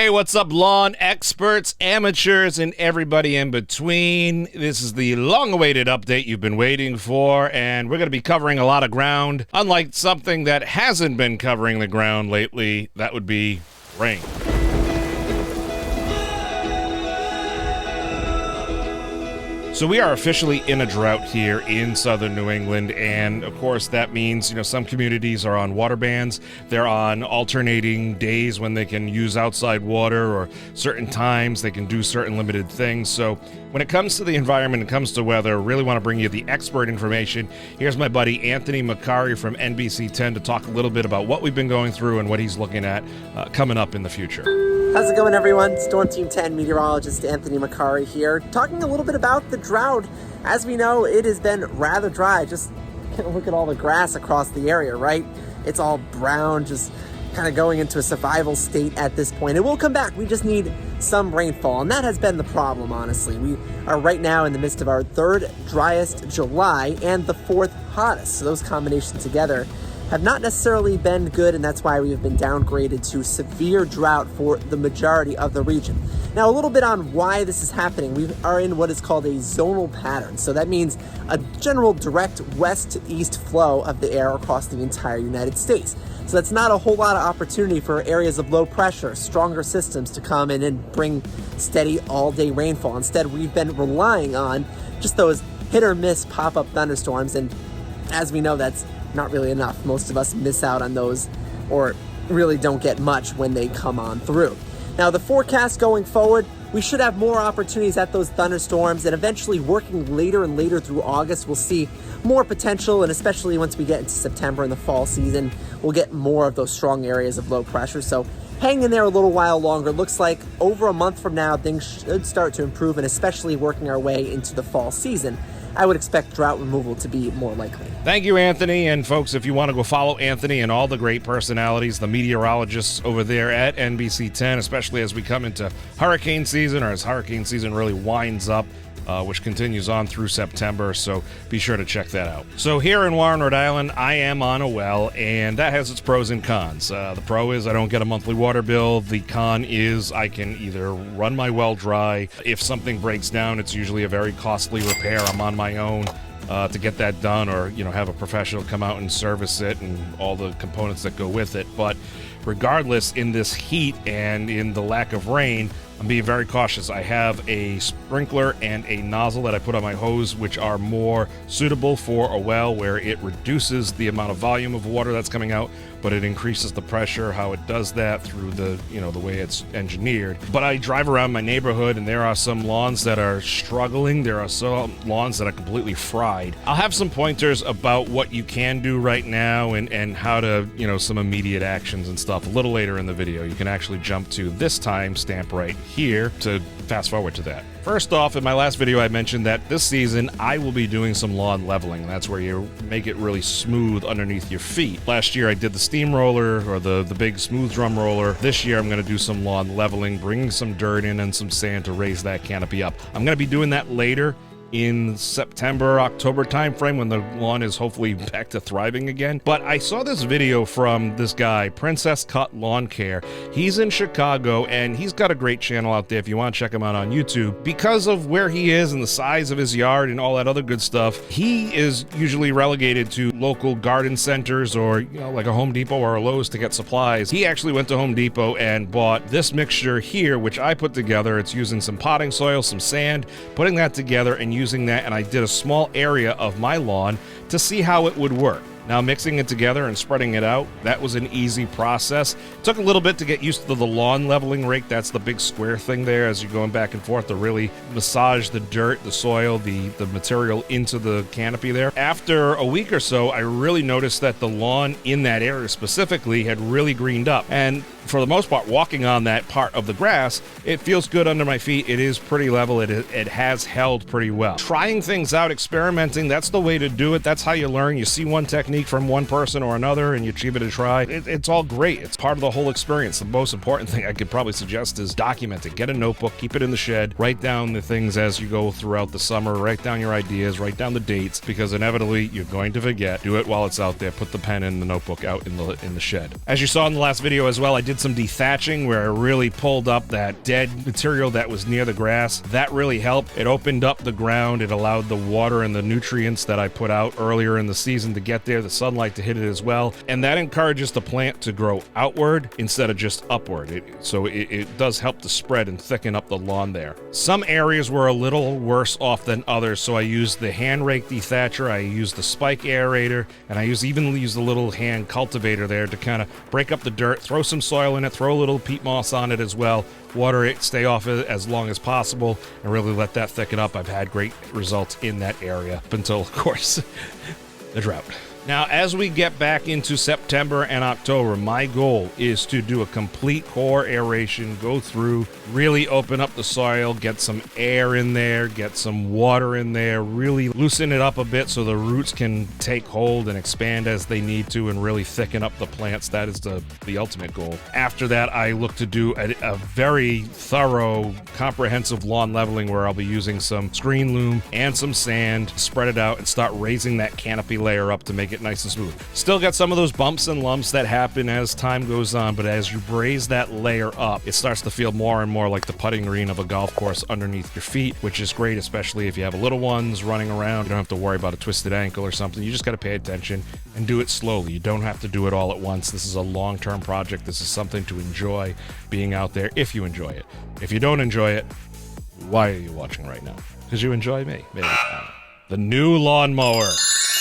Hey, what's up, lawn experts, amateurs, and everybody in between? This is the long-awaited update you've been waiting for, and we're going to be covering a lot of ground. Unlike something that hasn't been covering the ground lately, that would be rain. So we are officially in a drought here in southern New England, and of course that means, some communities are on water bans. They're on alternating days when they can use outside water, or certain times they can do certain limited things. So when it comes to the environment, it comes to weather, really want to bring you the expert information. Here's my buddy Anthony Macari from NBC 10 to talk a little bit about what we've been going through and what he's looking at coming up in the future. How's it going, everyone? Storm Team 10 meteorologist Anthony Macari here, talking a little bit about the drought. As we know, it has been rather dry. Just look at all the grass across the area, right? It's all brown, just kind of going into a survival state at this point. It will come back. We just need some rainfall, and that has been the problem, honestly. We are right now in the midst of our third driest July and the fourth hottest. So those combinations together have not necessarily been good, and that's why we have been downgraded to severe drought for the majority of the region. Now, a little bit on why this is happening. We are in what is called a zonal pattern. So that means a general direct west to east flow of the air across the entire United States. So that's not a whole lot of opportunity for areas of low pressure, stronger systems to come in and bring steady all-day rainfall. Instead, we've been relying on just those hit or miss pop-up thunderstorms, and as we know, that's not really enough. Most of us miss out on those, or really don't get much when they come on through. Now, the forecast going forward, we should have more opportunities at those thunderstorms, and eventually working later and later through August, we'll see more potential, and especially once we get into September and the fall season, we'll get more of those strong areas of low pressure. So hang in there a little while longer. Looks like over a month from now, things should start to improve, and especially working our way into the fall season, I would expect drought removal to be more likely. Thank you, Anthony. And folks, if you want to go follow Anthony and all the great personalities, the meteorologists over there at NBC 10, especially as we come into hurricane season, or as hurricane season really winds up, which continues on through September, so be sure to check that out. So here in Warren, Rhode Island, I am on a well, and that has its pros and cons. The pro is I don't get a monthly water bill. The con is I can either run my well dry. If something breaks down, it's usually a very costly repair. I'm on my own to get that done, or have a professional come out and service it and all the components that go with it. But regardless, in this heat and in the lack of rain, I'm being very cautious. I have a sprinkler and a nozzle that I put on my hose, which are more suitable for a well, where it reduces the amount of volume of water that's coming out, but it increases the pressure. How it does that through the way it's engineered. But I drive around my neighborhood, and there are some lawns that are struggling. There are some lawns that are completely fried. I'll have some pointers about what you can do right now and how to, some immediate actions and stuff a little later in the video. You can actually jump to this timestamp right here to fast forward to that. First off, in my last video, I mentioned that this season I will be doing some lawn leveling, and that's where you make it really smooth underneath your feet. Last year I did the steamroller, or the big smooth drum roller. This year I'm going to do some lawn leveling, bringing some dirt in and some sand to raise that canopy up. I'm going to be doing that later in September, October timeframe, when the lawn is hopefully back to thriving again. But I saw this video from this guy, Princess Cut Lawn Care. He's in Chicago, and he's got a great channel out there if you want to check him out on YouTube. Because of where he is and the size of his yard and all that other good stuff, he is usually relegated to local garden centers, or like a Home Depot or a Lowe's to get supplies. He actually went to Home Depot and bought this mixture here, which I put together. It's using some potting soil, some sand, putting that together and using that, and I did a small area of my lawn to see how it would work. Now, mixing it together and spreading it out, that was an easy process. It took a little bit to get used to the lawn leveling rake. That's the big square thing there as you're going back and forth to really massage the dirt, the soil, the material into the canopy there. After a week or so, I really noticed that the lawn in that area specifically had really greened up. And for the most part, walking on that part of the grass, it feels good under my feet. It is pretty level. It has held pretty well. Trying things out, experimenting, that's the way to do it. That's how you learn. You see one technique from one person or another and you give it a try. It's all great. It's part of the whole experience. The most important thing I could probably suggest is document it. Get a notebook, keep it in the shed, write down the things as you go throughout the summer, write down your ideas, write down the dates, because inevitably you're going to forget. Do it while it's out there. Put the pen in the notebook out in the shed. As you saw in the last video as well, I did did some dethatching where I really pulled up that dead material that was near the grass. That really helped. It opened up the ground. It allowed the water and the nutrients that I put out earlier in the season to get there, the sunlight to hit it as well. And that encourages the plant to grow outward instead of just upward. It does help to spread and thicken up the lawn there. Some areas were a little worse off than others, so I used the hand rake dethatcher, I used the spike aerator, and I even used the little hand cultivator there to kind of break up the dirt, throw some soil in it, throw a little peat moss on it as well, water it, stay off it as long as possible, and really let that thicken up. I've had great results in that area up until, of course, the drought. Now, as we get back into September and October, my goal is to do a complete core aeration, go through, really open up the soil, get some air in there, get some water in there, really loosen it up a bit so the roots can take hold and expand as they need to and really thicken up the plants. That is the ultimate goal. After that, I look to do a very thorough, comprehensive lawn leveling where I'll be using some screen loam and some sand, spread it out, and start raising that canopy layer up to make it nice and smooth. Still got some of those bumps and lumps that happen as time goes on, but as you braise that layer up, it starts to feel more and more like the putting green of a golf course underneath your feet, which is great, especially if you have little ones running around. You don't have to worry about a twisted ankle or something. You just got to pay attention and do it slowly. You don't have to do it all at once. This is a long-term project. This is something to enjoy being out there if you enjoy it. If you don't enjoy it, why are you watching right now? Because you enjoy me, maybe. The new lawnmower.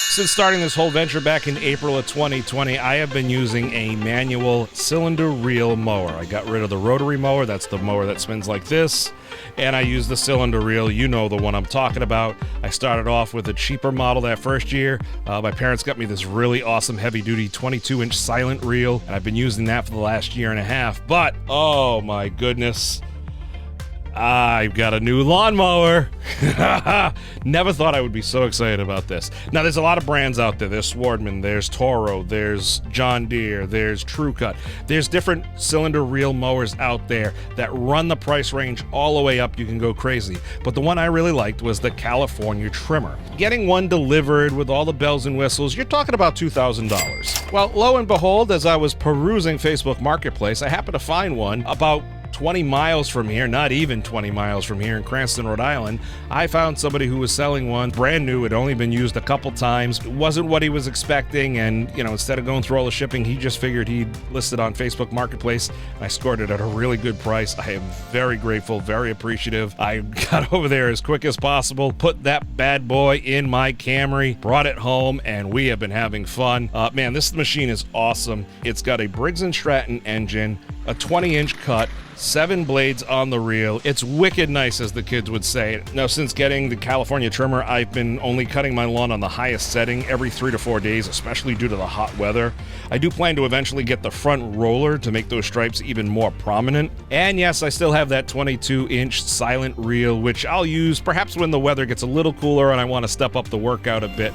Since starting this whole venture back in April of 2020, I have been using a manual cylinder reel mower. I got rid of the rotary mower. That's the mower that spins like this. And I use the cylinder reel. You know the one I'm talking about. I started off with a cheaper model that first year. My parents got me this really awesome heavy-duty 22-inch silent reel, and I've been using that for the last year and a half. But, oh my goodness, I've got a new lawnmower. Never thought I would be so excited about this. Now, there's a lot of brands out there. There's Swardman, there's Toro, there's John Deere, there's TrueCut. There's different cylinder reel mowers out there that run the price range all the way up. You can go crazy. But the one I really liked was the California Trimmer. Getting one delivered with all the bells and whistles, you're talking about $2,000. Well, lo and behold, as I was perusing Facebook Marketplace, I happened to find one about 20 miles from here, not even 20 miles from here in Cranston, Rhode Island. I found somebody who was selling one brand new. It had only been used a couple times. It wasn't what he was expecting, and instead of going through all the shipping, he just figured he'd list it on Facebook Marketplace. I scored it at a really good price. I am very grateful, very appreciative. I got over there as quick as possible, put that bad boy in my Camry, brought it home, and we have been having fun. Man, this machine is awesome. It's got a Briggs & Stratton engine, a 20-inch cut, 7 blades on the reel. It's wicked nice, as the kids would say. Now, since getting the California Trimmer, I've been only cutting my lawn on the highest setting every 3 to 4 days, especially due to the hot weather. I do plan to eventually get the front roller to make those stripes even more prominent. And yes, I still have that 22-inch silent reel, which I'll use perhaps when the weather gets a little cooler and I want to step up the workout a bit.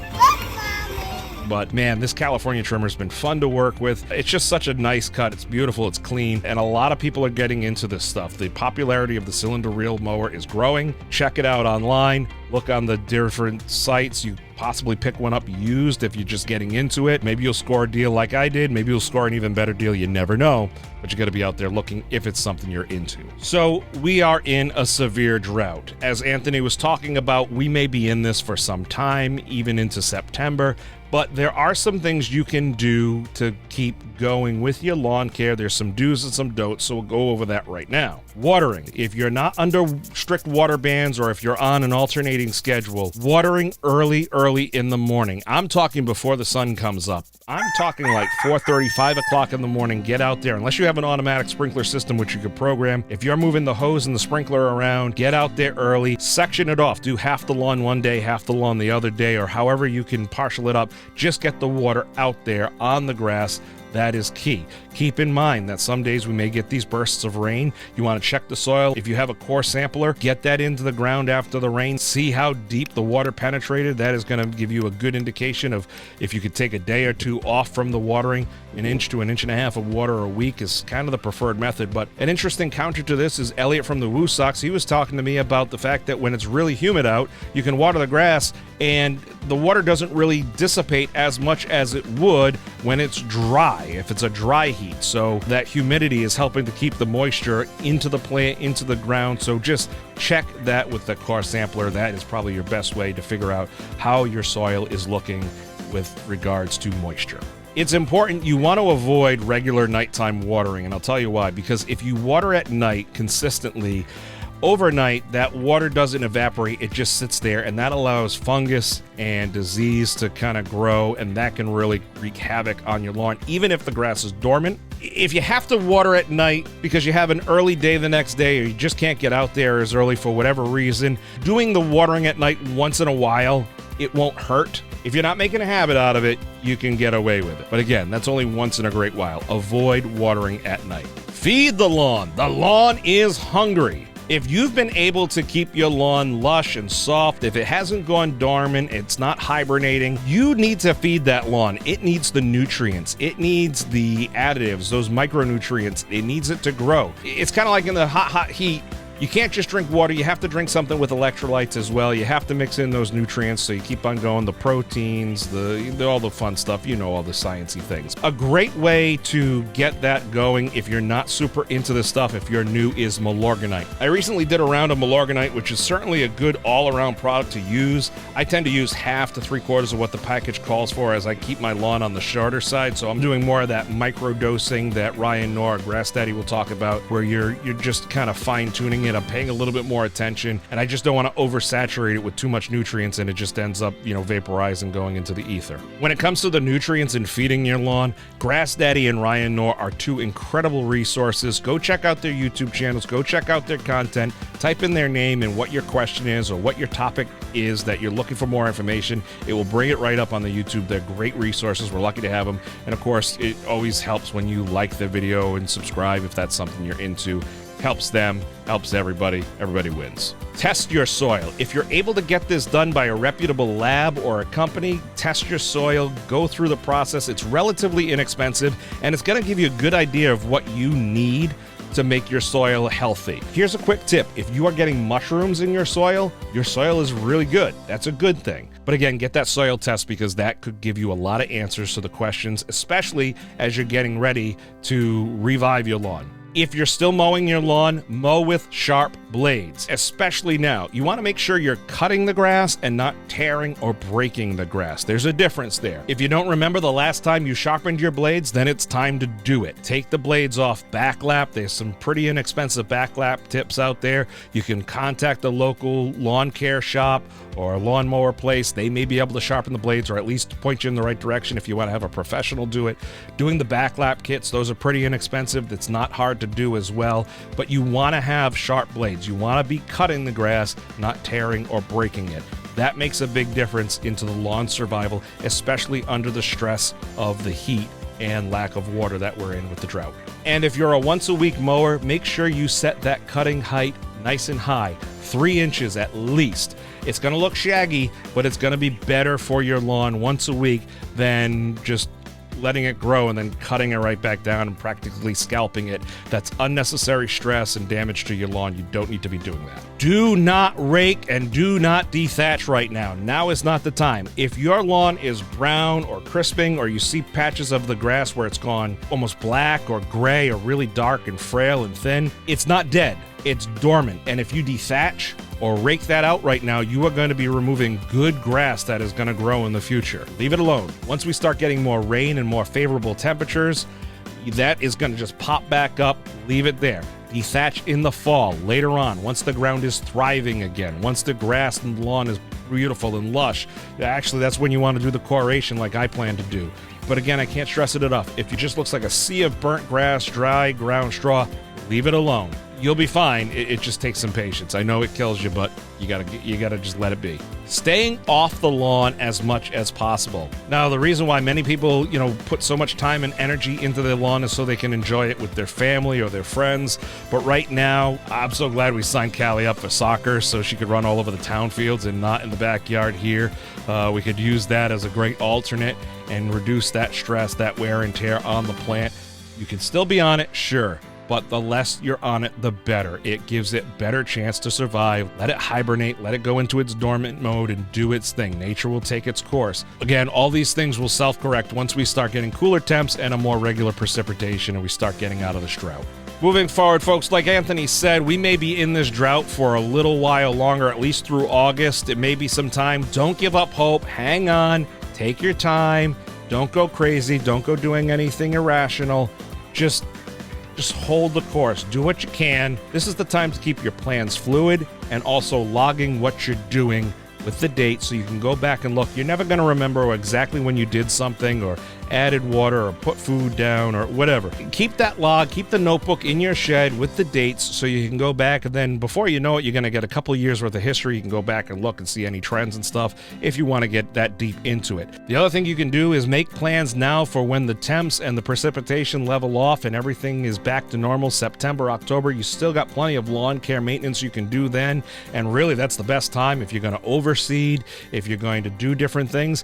But man, this California Trimmer's been fun to work with. It's just such a nice cut. It's beautiful, it's clean, and a lot of people are getting into this stuff. The popularity of the cylinder reel mower is growing. Check it out online. Look on the different sites. You possibly pick one up used if you're just getting into it. Maybe you'll score a deal like I did. Maybe you'll score an even better deal. You never know. But you got to be out there looking if it's something you're into. So we are in a severe drought. As Anthony was talking about, we may be in this for some time, even into September. But there are some things you can do to keep going with your lawn care. There's some do's and some don'ts, so we'll go over that right now. Watering. If you're not under strict water bans or if you're on an alternating schedule, watering early in the morning. I'm talking before the sun comes up. I'm talking like 4:30, 5 o'clock in the morning. Get out there. Unless you have an automatic sprinkler system, which you could program. If you're moving the hose and the sprinkler around, get out there early. Section it off. Do half the lawn one day, half the lawn the other day, or however you can partial it up. Just get the water out there on the grass. That is key. Keep in mind that some days we may get these bursts of rain. You want to check the soil. If you have a core sampler, get that into the ground after the rain. See how deep the water penetrated. That is going to give you a good indication of if you could take a day or two off from the watering. An inch to an inch and a half of water a week is kind of the preferred method. But an interesting counter to this is Elliot from the Woo Sox. He was talking to me about the fact that when it's really humid out, you can water the grass and the water doesn't really dissipate as much as it would when it's dry. dry, if it's a dry heat. So that humidity is helping to keep the moisture into the plant, into the ground. So just check that with the core sampler. That is probably your best way to figure out how your soil is looking with regards to moisture. It's important, you want to avoid regular nighttime watering, and I'll tell you why. Because if you water at night consistently, overnight, that water doesn't evaporate, it just sits there, and that allows fungus and disease to kind of grow, and that can really wreak havoc on your lawn, even if the grass is dormant. If you have to water at night because you have an early day the next day, or you just can't get out there as early for whatever reason, doing the watering at night once in a while, it won't hurt. If you're not making a habit out of it, you can get away with it. But again, that's only once in a great while. Avoid watering at night. Feed the lawn. The lawn is hungry. If you've been able to keep your lawn lush and soft, if it hasn't gone dormant, it's not hibernating, you need to feed that lawn. It needs the nutrients. It needs the additives, those micronutrients. It needs it to grow. It's kind of like in the hot heat. You can't just drink water. You have to drink something with electrolytes as well. You have to mix in those nutrients so you keep on going. The proteins, all the fun stuff, all the sciencey things. A great way to get that going if you're not super into this stuff, if you're new, is Milorganite. I recently did a round of Milorganite, which is certainly a good all-around product to use. I tend to use half to 3/4 of what the package calls for, as I keep my lawn on the shorter side. So I'm doing more of that micro-dosing that Ryan Knorr, Grass Daddy, will talk about, where you're just kind of fine-tuning it. I'm paying a little bit more attention, and I just don't want to oversaturate it with too much nutrients, and it just ends up, vaporizing, going into the ether. When it comes to the nutrients and feeding your lawn, Grass Daddy and Ryan Knorr are two incredible resources. Go check out their YouTube channels. Go check out their content. Type in their name and what your question is or what your topic is that you're looking for more information. It will bring it right up on the YouTube. They're great resources. We're lucky to have them. And of course, it always helps when you like the video and subscribe if that's something you're into. Helps them, helps everybody. Everybody wins. Test your soil. If you're able to get this done by a reputable lab or a company, test your soil, go through the process. It's relatively inexpensive, and it's going to give you a good idea of what you need to make your soil healthy. Here's a quick tip. If you are getting mushrooms in your soil is really good. That's a good thing. But again, get that soil test, because that could give you a lot of answers to the questions, especially as you're getting ready to revive your lawn. If you're still mowing your lawn, mow with sharp blades, especially now. You want to make sure you're cutting the grass and not tearing or breaking the grass. There's a difference there. If you don't remember the last time you sharpened your blades, then it's time to do it. Take the blades off, backlap. There's some pretty inexpensive backlap tips out there. You can contact a local lawn care shop or a lawnmower place. They may be able to sharpen the blades, or at least point you in the right direction if you want to have a professional do it. Doing the backlap kits, those are pretty inexpensive. It's not hard to do as well, but you want to have sharp blades. You want to be cutting the grass, not tearing or breaking it. That makes a big difference into the lawn survival, especially under the stress of the heat and lack of water that we're in with the drought. And if you're a once-a-week mower, make sure you set that cutting height nice and high, 3 inches at least. It's going to look shaggy, but it's going to be better for your lawn once a week than just letting it grow and then cutting it right back down and practically scalping it. That's unnecessary stress and damage to your lawn. You don't need to be doing that. Do not rake and do not dethatch right now. Now is not the time. If your lawn is brown or crisping, or you see patches of the grass where it's gone almost black or gray or really dark and frail and thin, it's not dead. It's dormant. And if you dethatch or rake that out right now, you are going to be removing good grass that is going to grow in the future. Leave it alone. Once we start getting more rain and more favorable temperatures, that is going to just pop back up. Leave it there. Dethatch in the fall, later on, once the ground is thriving again, once the grass and lawn is beautiful and lush. Actually, that's when you want to do the coration like I plan to do. But again, I can't stress it enough. If it just looks like a sea of burnt grass, dry ground straw, leave it alone. You'll be fine. It just takes some patience. I know it kills you, but you gotta just let it be. Staying off the lawn as much as possible. Now, the reason why many people, put so much time and energy into their lawn is so they can enjoy it with their family or their friends. But right now, I'm so glad we signed Callie up for soccer so she could run all over the town fields and not in the backyard here. We could use that as a great alternate and reduce that stress, that wear and tear on the plant. You can still be on it, sure, but the less you're on it, the better. It gives it better chance to survive. Let it hibernate, let it go into its dormant mode and do its thing. Nature will take its course. Again, all these things will self-correct once we start getting cooler temps and a more regular precipitation and we start getting out of this drought. Moving forward, folks, like Anthony said, we may be in this drought for a little while longer, at least through August. It may be some time. Don't give up hope. Hang on. Take your time. Don't go crazy. Don't go doing anything irrational. Just hold the course. Do what you can. This is the time to keep your plans fluid and also logging what you're doing with the date so you can go back and look. You're never going to remember exactly when you did something or added water or put food down or whatever. Keep that log, keep the notebook in your shed with the dates so you can go back, and then before you know it, you're going to get a couple of years worth of history. You can go back and look and see any trends and stuff if you want to get that deep into it. The other thing you can do is make plans now for when the temps and the precipitation level off and everything is back to normal, September, October. You still got plenty of lawn care maintenance you can do then, and really that's the best time if you're going to overseed, if you're going to do different things.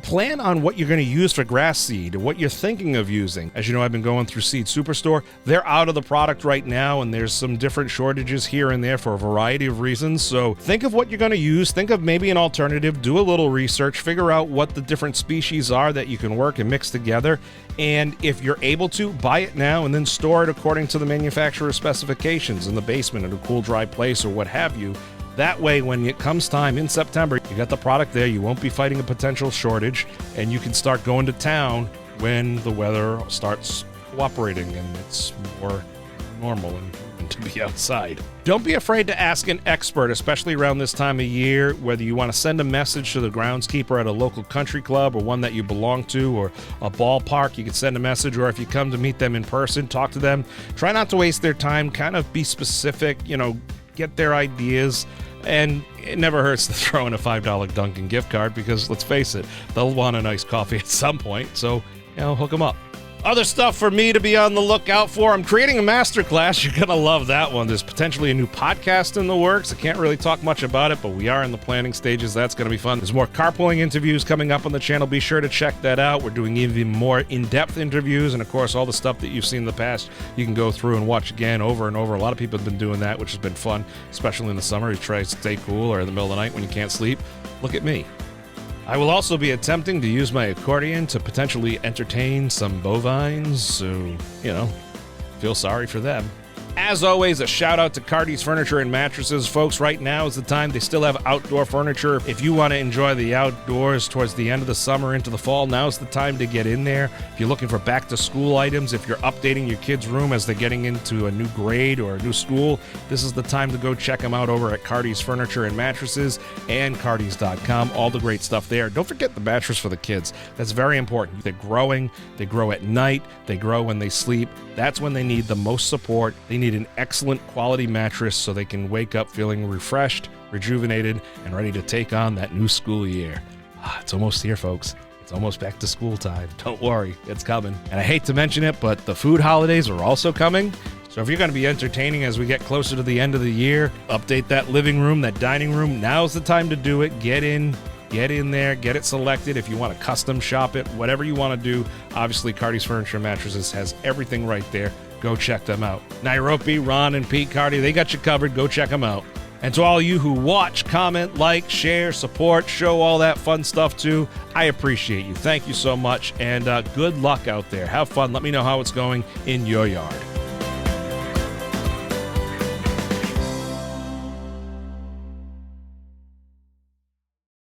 Plan on what you're going to use for grass seed, what you're thinking of using. As you know, I've been going through Seed Superstore. They're out of the product right now, and there's some different shortages here and there for a variety of reasons. So think of what you're going to use. Think of maybe an alternative. Do a little research. Figure out what the different species are that you can work and mix together. And if you're able to, buy it now and then store it according to the manufacturer's specifications in the basement in a cool, dry place or what have you. That way, when it comes time in September, you got the product there, you won't be fighting a potential shortage, and you can start going to town when the weather starts cooperating and it's more normal and to be outside. Don't be afraid to ask an expert, especially around this time of year, whether you want to send a message to the groundskeeper at a local country club or one that you belong to or a ballpark. You can send a message, or if you come to meet them in person, talk to them. Try not to waste their time. Kind of be specific, get their ideas. And it never hurts to throw in a $5 Dunkin' gift card because, let's face it, they'll want a nice coffee at some point. So, hook them up. Other stuff for me to be on the lookout for. I'm creating a masterclass. You're going to love that one. There's potentially a new podcast in the works. I can't really talk much about it, but we are in the planning stages. That's going to be fun. There's more carpooling interviews coming up on the channel. Be sure to check that out. We're doing even more in-depth interviews, and of course, all the stuff that you've seen in the past, you can go through and watch again over and over. A lot of people have been doing that, which has been fun, especially in the summer. You try to stay cool or in the middle of the night when you can't sleep. Look at me. I will also be attempting to use my accordion to potentially entertain some bovines, so, feel sorry for them. As always, a shout out to Cardi's Furniture and Mattresses. Folks, right now is the time. They still have outdoor furniture. If you want to enjoy the outdoors towards the end of the summer into the fall, now's the time to get in there. If you're looking for back-to-school items, if you're updating your kids' room as they're getting into a new grade or a new school, this is the time to go check them out over at Cardi's Furniture and Mattresses and Cardis.com. All the great stuff there. Don't forget the mattress for the kids. That's very important. They're growing. They grow at night. They grow when they sleep. That's when they need the most support. They need an excellent quality mattress so they can wake up feeling refreshed, rejuvenated, and ready to take on that new school year. It's almost here, folks. It's almost back to school time. Don't worry, it's coming. And I hate to mention it, but the food holidays are also coming. So if you're going to be entertaining as we get closer to the end of the year, update that living room, that dining room, now's the time to do it. Get in there, get it selected. If you want to custom shop it, whatever you want to do, obviously Cardi's Furniture and Mattresses has everything right there. Go check them out. Nairobi, Ron, and Pete Cardi, they got you covered. Go check them out. And to all you who watch, comment, like, share, support, show all that fun stuff too, I appreciate you. Thank you so much, and good luck out there. Have fun. Let me know how it's going in your yard.